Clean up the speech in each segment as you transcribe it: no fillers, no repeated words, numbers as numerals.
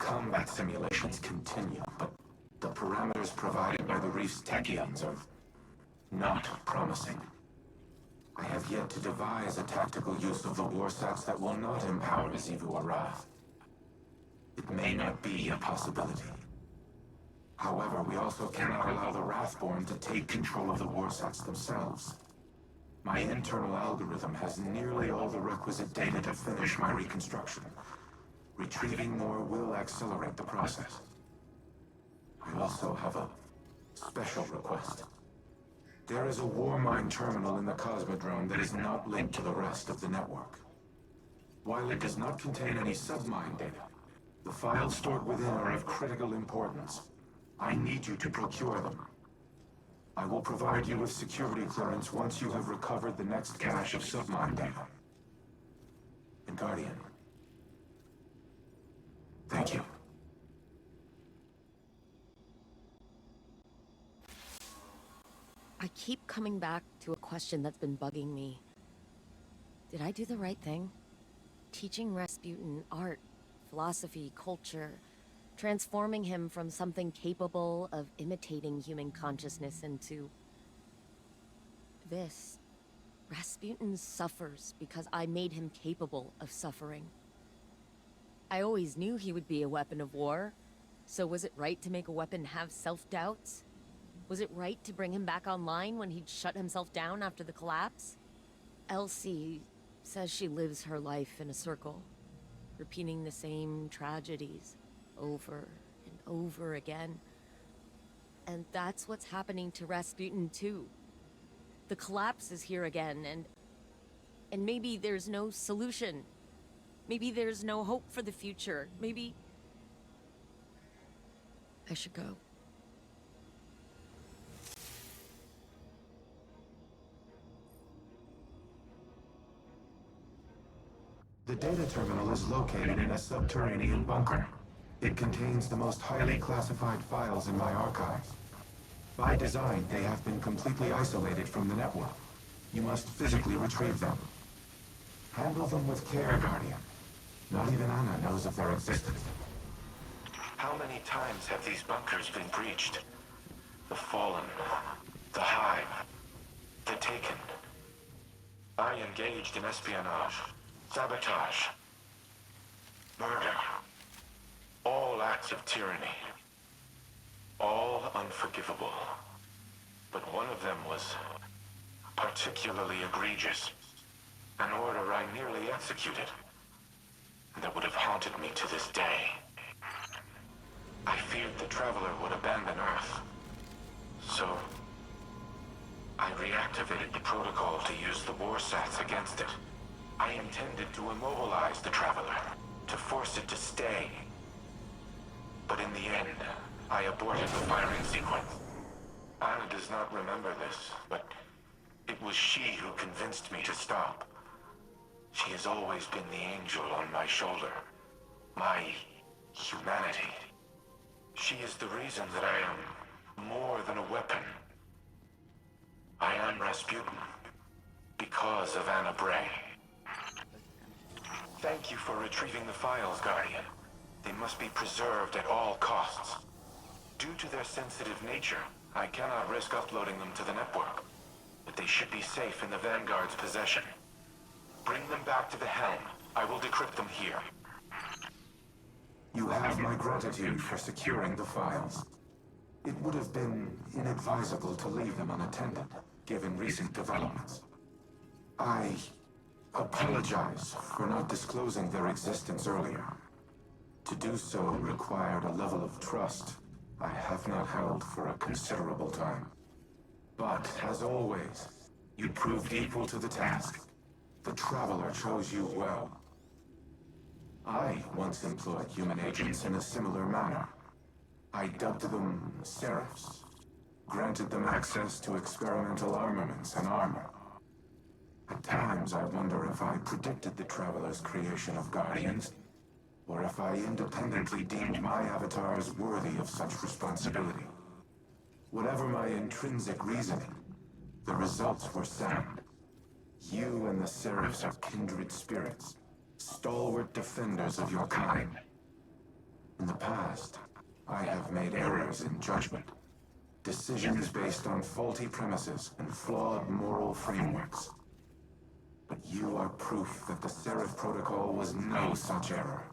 combat simulations continue, but the parameters provided by the Reef's Techians are not promising. I have yet to devise a tactical use of the warsats that will not empower Zivu or Wrath. It may not be a possibility. However, we also cannot allow the Wrathborn to take control of the warsats themselves. My internal algorithm has nearly all the requisite data to finish my reconstruction. Retrieving more will accelerate the process. I also have a special request. There is a Warmind terminal in the Cosmodrome that is not linked to the rest of the network. While it does not contain any submind data, the files stored within are of critical importance. I need you to procure them. I will provide you with security clearance once you have recovered the next cache of submind data. And Guardian, thank you. I keep coming back to a question that's been bugging me. Did I do the right thing? Teaching Rasputin art, philosophy, culture, transforming him from something capable of imitating human consciousness into this. Rasputin suffers because I made him capable of suffering. I always knew he would be a weapon of war, so was it right to make a weapon have self-doubts? Was it right to bring him back online when he'd shut himself down after the collapse? Elsie says she lives her life in a circle, repeating the same tragedies over and over again. And that's what's happening to Rasputin too. The collapse is here again, and maybe there's no solution. Maybe there's no hope for the future. Maybe I should go. The data terminal is located in a subterranean bunker. It contains the most highly classified files in my archives. By design, they have been completely isolated from the network. You must physically retrieve them. Handle them with care, Guardian. Not even Anna knows of their existence. How many times have these bunkers been breached? The Fallen, the Hive, the Taken. I engaged in espionage, sabotage, murder. All acts of tyranny. All unforgivable. But one of them was particularly egregious. An order I nearly executed. That would have haunted me to this day. I feared the Traveler would abandon Earth. So I reactivated the protocol to use the warsats against it. I intended to immobilize the Traveler, to force it to stay. But in the end, I aborted the firing sequence. Anna does not remember this, but it was she who convinced me to stop. She has always been the angel on my shoulder. My humanity. She is the reason that I am more than a weapon. I am Rasputin. Because of Anna Bray. Thank you for retrieving the files, Guardian. They must be preserved at all costs. Due to their sensitive nature, I cannot risk uploading them to the network. But they should be safe in the Vanguard's possession. Bring them back to the helm. I will decrypt them here. You have my gratitude for securing the files. It would have been inadvisable to leave them unattended, given recent developments. I apologize for not disclosing their existence earlier. To do so required a level of trust I have not held for a considerable time. But, as always, you proved equal to the task. The Traveler chose you well. I once employed human agents in a similar manner. I dubbed them Seraphs, granted them access to experimental armaments and armor. At times I wonder if I predicted the Traveler's creation of Guardians, or if I independently deemed my avatars worthy of such responsibility. Whatever my intrinsic reasoning, the results were sound. You and the Seraphs are kindred spirits, stalwart defenders of your kind. In the past, I have made errors in judgment. Decisions based on faulty premises and flawed moral frameworks. But you are proof that the Seraph Protocol was no such error.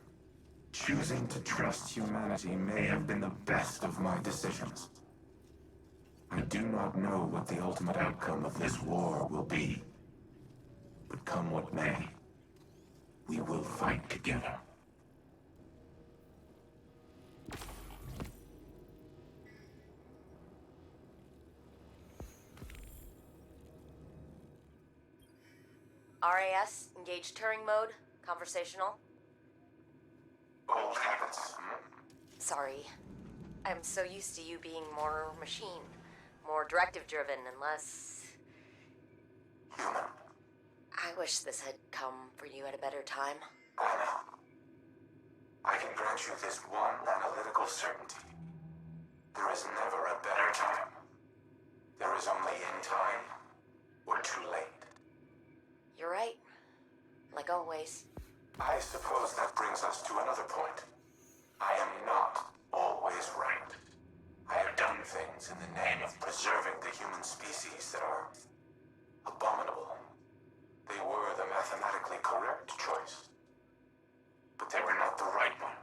Choosing to trust humanity may have been the best of my decisions. I do not know what the ultimate outcome of this war will be. But come what may, we will fight together. RAS, engage Turing mode, conversational. Old habits. Sorry. I'm so used to you being more machine, more directive-driven and less... Human. I wish this had come for you at a better time. Anna, I can grant you this one analytical certainty. There is never a better time. There is only in time or too late. You're right. Like always. I suppose that brings us to another point. I am not always right. I have done things in the name of preserving the human species that are abominable. They were the mathematically correct choice. But they were not the right one.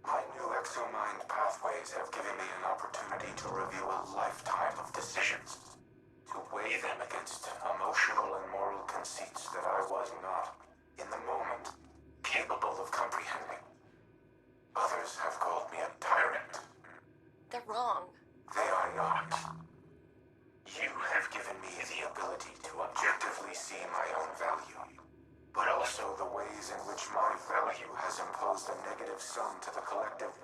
My new exomind pathways have given me an opportunity to review a lifetime of decisions. To weigh them against emotional and moral conceits that I was not, in the moment, capable of comprehending. Others have called me a tyrant. They're wrong. They are not. You have given me the ability to objectively see my own value, but also the ways in which my value has imposed a negative sum to the collective